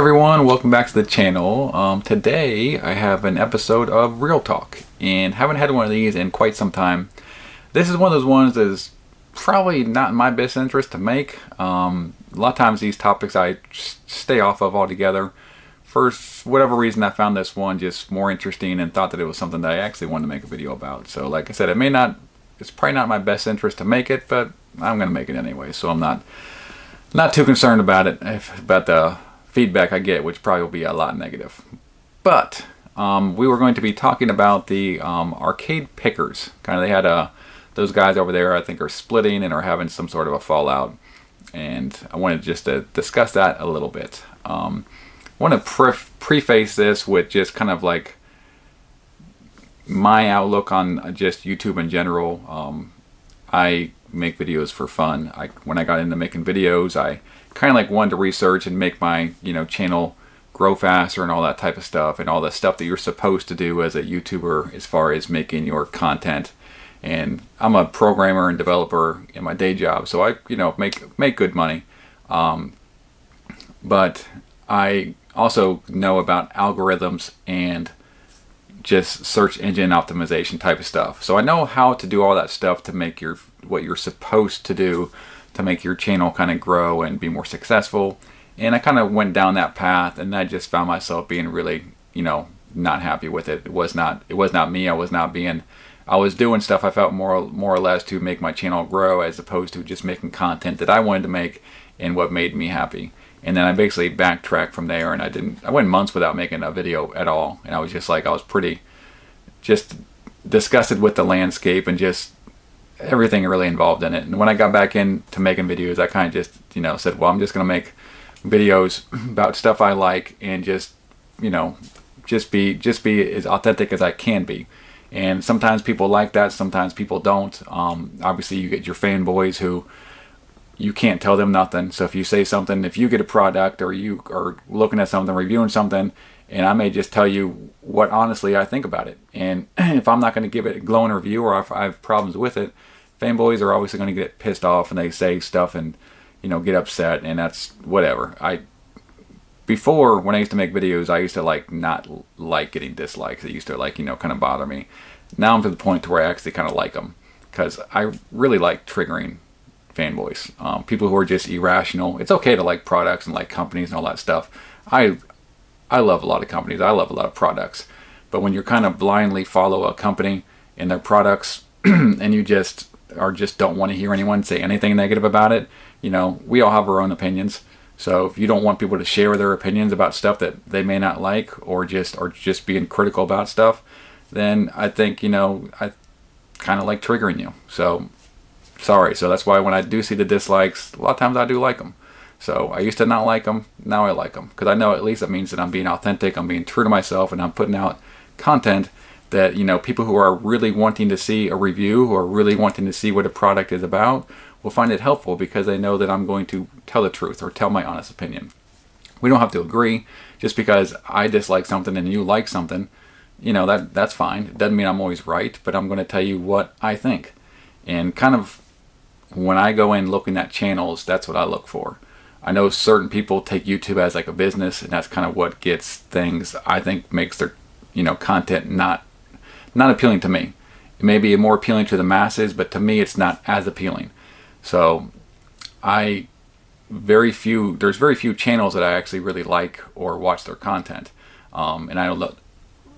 everyone, welcome back to the channel. Today I have an episode of Real Talk, and haven't had one of these in quite some time. This is one of those ones that is probably not in my best interest to make. A lot of times these topics I stay off of altogether. For whatever reason, I found this one just more interesting and thought that it was something that I actually wanted to make a video about. So like I said, it's probably not my best interest to make it, but I'm going to make it anyway. So I'm not too concerned about it, about the feedback I get, which probably will be a lot negative. But we were going to be talking about the arcade pickers. Kind of, they had those guys over there, I think, are splitting and are having some sort of a fallout. And I wanted just to discuss that a little bit. I want to preface this with just kind of like my outlook on just YouTube in general. I make videos for fun. When I got into making videos, I kind of like wanted to research and make my channel grow faster and all that type of stuff, and all the stuff that you're supposed to do as a YouTuber as far as making your content. And I'm a programmer and developer in my day job, so I make good money. But I also know about algorithms and just search engine optimization type of stuff. So I know how to do all that stuff to make what you're supposed to do to make your channel kind of grow and be more successful. And I kind of went down that path, and I just found myself being really, not happy with it. It was not me. I was doing stuff I felt more or less to make my channel grow, as opposed to just making content that I wanted to make and what made me happy. And then I basically backtracked from there, and I went months without making a video at all. And I was just like, I was pretty just disgusted with the landscape and just everything really involved in it. And when I got back into making videos, I kind of just, said, well, I'm just going to make videos about stuff I like and just be as authentic as I can be. And sometimes people like that, sometimes people don't. Obviously, you get your fanboys who you can't tell them nothing. So if you say something, if you get a product or you are looking at something, reviewing something, and I may just tell you what honestly I think about it. And if I'm not going to give it a glowing review, or if I have problems with it, fanboys are obviously going to get pissed off, and they say stuff and get upset, and that's whatever. Before, when I used to make videos, I used to not like getting dislikes. It used to kind of bother me. Now I'm to the point to where I actually kind of like them, because I really like triggering fanboys, people who are just irrational. It's okay to like products and like companies and all that stuff. I love a lot of companies. I love a lot of products. But when you're kind of blindly follow a company and their products and you just don't want to hear anyone say anything negative about it, we all have our own opinions. So if you don't want people to share their opinions about stuff that they may not like, or just being critical about stuff, then I think, I kind of like triggering you. So sorry. So that's why when I do see the dislikes, a lot of times I do like them. So I used to not like them. Now I like them, because I know at least it means that I'm being authentic, I'm being true to myself, and I'm putting out content that, people who are really wanting to see a review, who are really wanting to see what a product is about, will find it helpful, because they know that I'm going to tell the truth or tell my honest opinion. We don't have to agree. Just because I dislike something and you like something, that's fine. It doesn't mean I'm always right, but I'm going to tell you what I think. And kind of when I go in looking at channels, that's what I look for. I know certain people take YouTube as like a business, and that's kind of what gets things, I think, makes their content not appealing to me. It may be more appealing to the masses, but to me it's not as appealing. So there's very few channels that I actually really like or watch their content. And I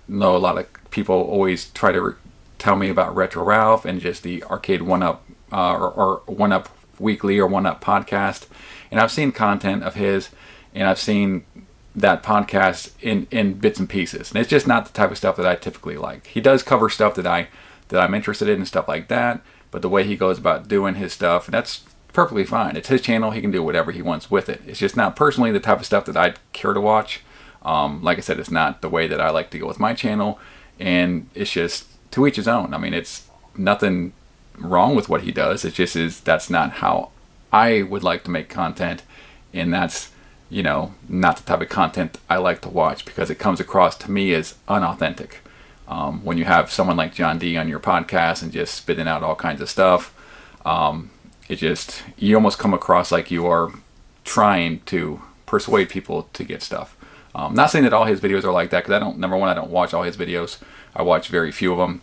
know a lot of people always try to tell me about Retro Ralph and just the Arcade 1UP or 1UP Weekly or 1UP podcast. And I've seen content of his, and I've seen that podcast in bits and pieces. And it's just not the type of stuff that I typically like. He does cover stuff that I'm interested in and stuff like that, but the way he goes about doing his stuff, that's perfectly fine. It's his channel. He can do whatever he wants with it. It's just not personally the type of stuff that I'd care to watch. Like I said, it's not the way that I like to go with my channel, and it's just to each his own. I mean, it's nothing wrong with what he does. It just is, that's not how I would like to make content, and that's not the type of content I like to watch, because it comes across to me as unauthentic. When you have someone like John D on your podcast and just spitting out all kinds of stuff, you almost come across like you are trying to persuade people to get stuff. Not saying that all his videos are like that, because number one, I don't watch all his videos. I watch very few of them.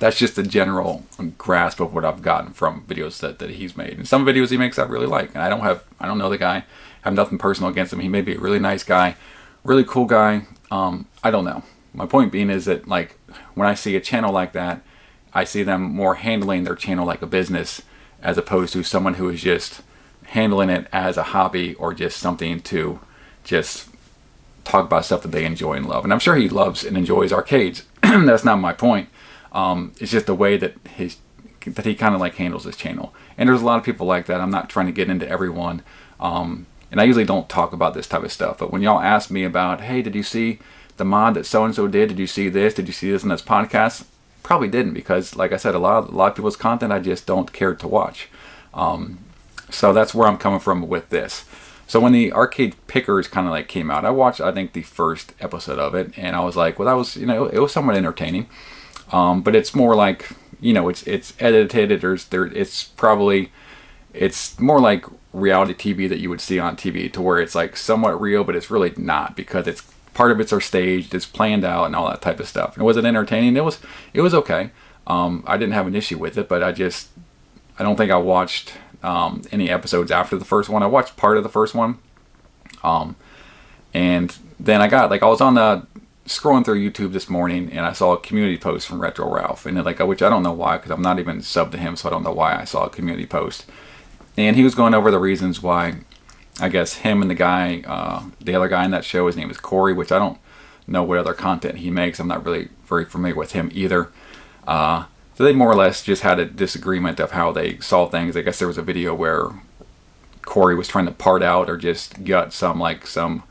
That's just the general grasp of what I've gotten from videos that he's made. And some videos he makes I really like. And I don't know the guy. I have nothing personal against him. He may be a really nice guy, really cool guy. I don't know. My point being is that, like, when I see a channel like that, I see them more handling their channel like a business, as opposed to someone who is just handling it as a hobby or just something to just talk about stuff that they enjoy and love. And I'm sure he loves and enjoys arcades. That's not my point. It's just the way that he kind of like handles his channel. And there's a lot of people like that. I'm not trying to get into everyone. And I usually don't talk about this type of stuff. But when y'all ask me about, hey, did you see the mod that so-and-so did? Did you see this? Did you see this in this podcast? Probably didn't, because like I said, a lot of people's content I just don't care to watch. So that's where I'm coming from with this. So when the Arcade Pickers kind of like came out, I watched, I think, the first episode of it, and I was like, well, that was, it was somewhat entertaining. But it's more like, it's edited. It's more like reality TV that you would see on TV, to where it's like somewhat real, but it's really not, because it's part of it's are staged, it's planned out, and all that type of stuff. And was it entertaining? It was okay. I didn't have an issue with it, but I don't think I watched any episodes after the first one. I watched part of the first one, and then I was on the scrolling through YouTube this morning, and I saw a community post from Retro Ralph, and which I don't know why, because I'm not even subbed to him, so I don't know why I saw a community post. And he was going over the reasons why, I guess, him and the other guy in that show, his name is Corey, which I don't know what other content he makes. I'm not really very familiar with him either. So they more or less just had a disagreement of how they saw things. I guess there was a video where Corey was trying to part out or just gut some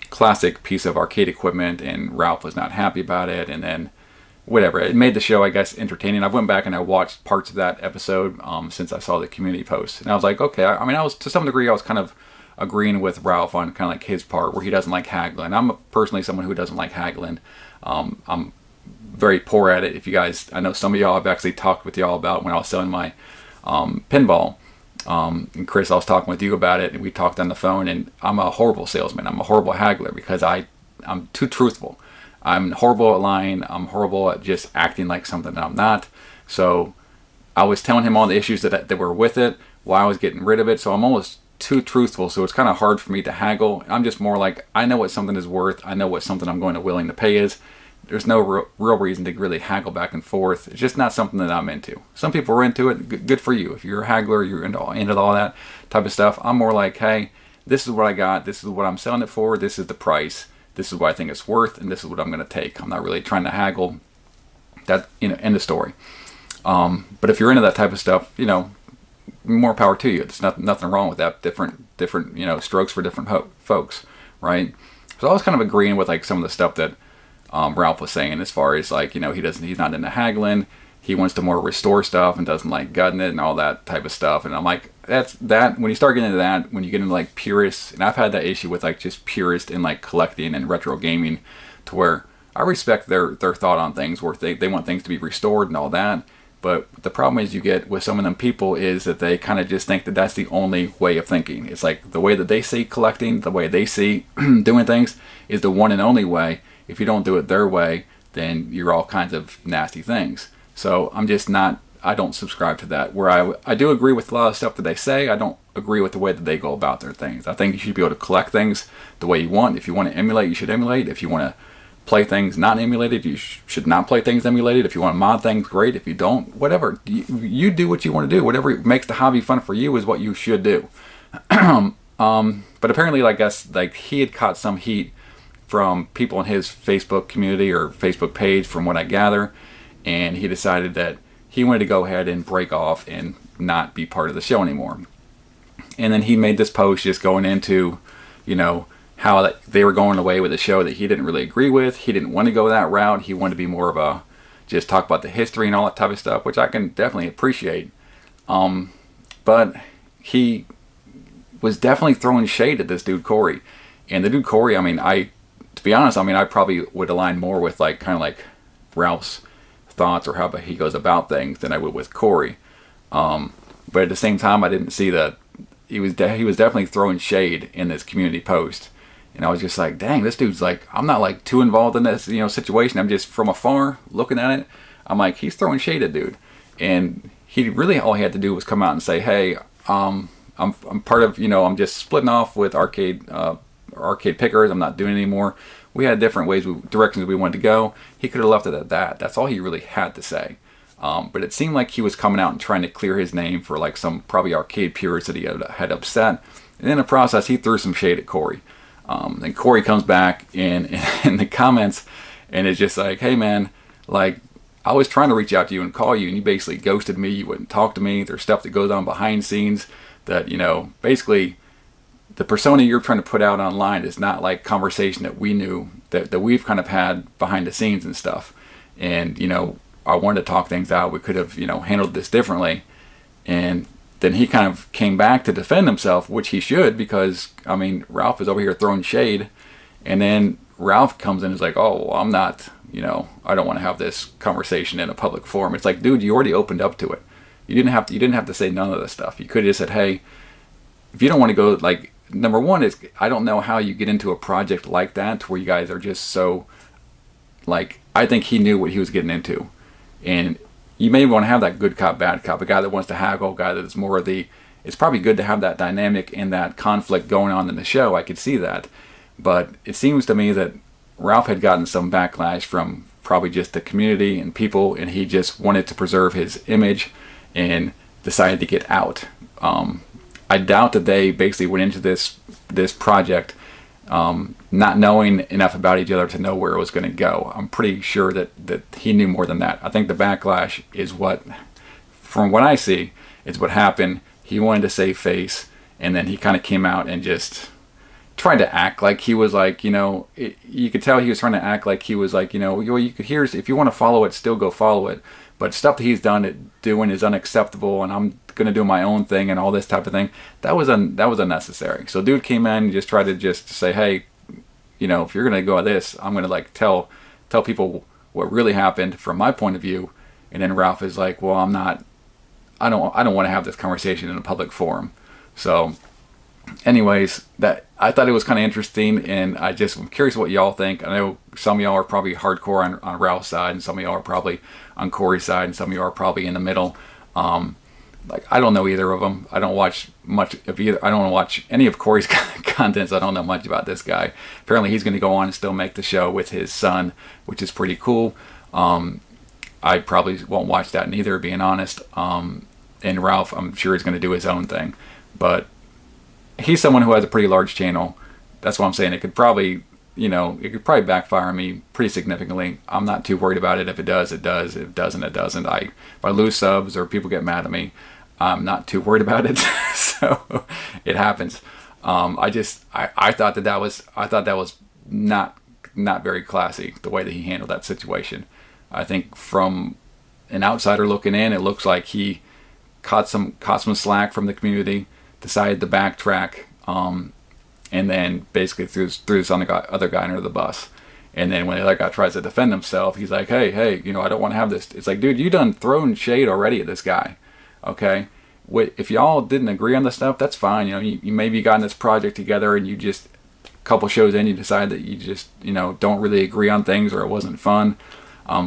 classic piece of arcade equipment, and Ralph was not happy about it, and then whatever. It made the show, I guess, entertaining. I went back and I watched parts of that episode since I saw the community post, and I was like, okay. I mean, I was, to some degree, I was kind of agreeing with Ralph on kind of like his part where he doesn't like haggling. I'm personally someone who doesn't like haggling. I'm very poor at it. If you guys, I know some of y'all, I've actually talked with y'all about when I was selling my pinball. And Chris, I was talking with you about it, and we talked on the phone, and I'm a horrible salesman. I'm a horrible haggler because I'm too truthful. I'm horrible at lying. I'm horrible at just acting like something that I'm not. So I was telling him all the issues that were with it, why I was getting rid of it. So I'm almost too truthful. So it's kind of hard for me to haggle. I'm just more like, I know what something is worth. I know what something I'm going to willing to pay is. There's no real reason to really haggle back and forth. It's just not something that I'm into. Some people are into it. Good for you. If you're a haggler, you're into all that type of stuff. I'm more like, hey, this is what I got. This is what I'm selling it for. This is the price. This is what I think it's worth, and this is what I'm going to take. I'm not really trying to haggle. That, end of story. But if you're into that type of stuff, more power to you. There's nothing wrong with that. Different strokes for different folks, right? So I was kind of agreeing with like some of the stuff that Ralph was saying, as far as like, he's not into haggling. He wants to more restore stuff and doesn't like gutting it and all that type of stuff. And I'm like, when you start getting into that, when you get into like purists, and I've had that issue with like just purists in like collecting and retro gaming, to where I respect their thought on things, where they want things to be restored and all that. But the problem is you get with some of them people is that they kind of just think that that's the only way of thinking. It's like the way that they see collecting, the way they see doing things is the one and only way. If you don't do it their way, then you're all kinds of nasty things. So I don't subscribe to that. Where I do agree with a lot of stuff that they say, I don't agree with the way that they go about their things. I think you should be able to collect things the way you want. If you want to emulate, you should emulate. If you want to play things not emulated, you should not play things emulated. If you want to mod things, great. If you don't, whatever. You do what you want to do. Whatever makes the hobby fun for you is what you should do. But apparently, I guess, like, he had caught some heat from people in his Facebook community or Facebook page, from what I gather, and he decided that he wanted to go ahead and break off and not be part of the show anymore. And then he made this post just going into, how they were going away with a show that he didn't really agree with. He didn't want to go that route. He wanted to be more of just talk about the history and all that type of stuff, which I can definitely appreciate. But he was definitely throwing shade at this dude Corey. And the dude Corey, to be honest, I probably would align more with kind of like Ralph's thoughts or how he goes about things than I would with Corey. But at the same time, I didn't see that he was definitely throwing shade in this community post. And I was just like, dang, this dude's like, I'm not like too involved in this, situation. I'm just from afar looking at it. I'm like, he's throwing shade at dude. And he really, all he had to do was come out and say, hey, I'm part of, I'm just splitting off with arcade pickers. I'm not doing it anymore. We had different directions we wanted to go. He could have left it at that. That's all he really had to say. But it seemed like he was coming out and trying to clear his name for like some probably arcade purists that he had upset. And in the process, he threw some shade at Corey. Then Corey comes back in the comments and it's just like, hey man, like I was trying to reach out to you and call you and you basically ghosted me. You wouldn't talk to me. There's stuff that goes on behind scenes that, basically the persona you're trying to put out online is not like conversation that we knew that we've kind of had behind the scenes and stuff. And, I wanted to talk things out. We could have, handled this differently. And then he kind of came back to defend himself, which he should, because, Ralph is over here throwing shade. And then Ralph comes in and is like, oh, well, I'm not, I don't want to have this conversation in a public forum. It's like, dude, you already opened up to it. You didn't have to say none of this stuff. You could have just said, hey, if you don't want to go, like, number one is, I don't know how you get into a project like that where you guys are just so, like, I think he knew what he was getting into. And you may want to have that good cop, bad cop, a guy that wants to haggle, a guy that's more of the, it's probably good to have that dynamic and that conflict going on in the show. I could see that. But it seems to me that Ralph had gotten some backlash from probably just the community and people, and he just wanted to preserve his image and decided to get out. I doubt that they basically went into this project not knowing enough about each other to know where it was going to go. I'm pretty sure that he knew more than that. I think the backlash is what, from what I see, is what happened. He wanted to save face, and then he kind of came out and just tried to act like he was like, you could tell he was trying to act like he was like, you could hear, if you want to follow it, still go follow it. But stuff that he's doing is unacceptable, and I'm going to do my own thing and all this type of thing. That was unnecessary. So dude came in and just tried to just say, hey, if you're going to go at this, I'm going to like tell people what really happened from my point of view. And then Ralph is like, well, I don't want to have this conversation in a public forum. So anyways, that I thought it was kind of interesting, and I'm curious what y'all think. I know some of y'all are probably hardcore on Ralph's side, and some of y'all are probably on Corey's side, and some of y'all are probably in the middle. Like, I don't know either of them. I don't watch much of either. I don't watch any of Corey's content, so I don't know much about this guy. Apparently, he's going to go on and still make the show with his son, which is pretty cool. I probably won't watch that neither, being honest. And Ralph, I'm sure he's going to do his own thing. But he's someone who has a pretty large channel. That's what I'm saying. It could probably, it could probably backfire on me pretty significantly. I'm not too worried about it. If it does, it does. If it doesn't, it doesn't. If I lose subs or people get mad at me, I'm not too worried about it. So it happens. I thought that was not very classy, the way that he handled that situation. I think from an outsider looking in, it looks like he caught some slack from the community, decided to backtrack, and then basically threw this other guy under the bus. And then when the other guy tries to defend himself, he's like, hey, I don't want to have this. It's like, dude, you done thrown shade already at this guy. Okay? If y'all didn't agree on the stuff, that's fine. You maybe got in this project together and you just, a couple shows in, you decide that you just, don't really agree on things, or it wasn't fun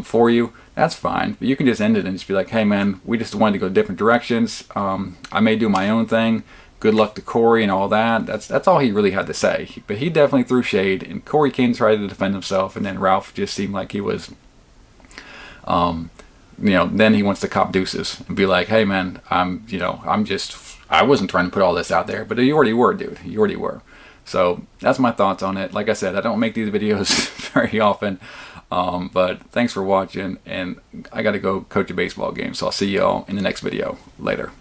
for you. That's fine. But you can just end it and just be like, hey man, we just wanted to go different directions. I may do my own thing. Good luck to Corey and all that. That's all he really had to say. But he definitely threw shade, and Corey came to try to defend himself, and then Ralph just seemed like he was, then he wants to cop deuces and be like, hey man, I wasn't trying to put all this out there, but you already were, dude. You already were. So that's my thoughts on it. Like I said, I don't make these videos very often, but thanks for watching, and I got to go coach a baseball game, so I'll see y'all in the next video. Later.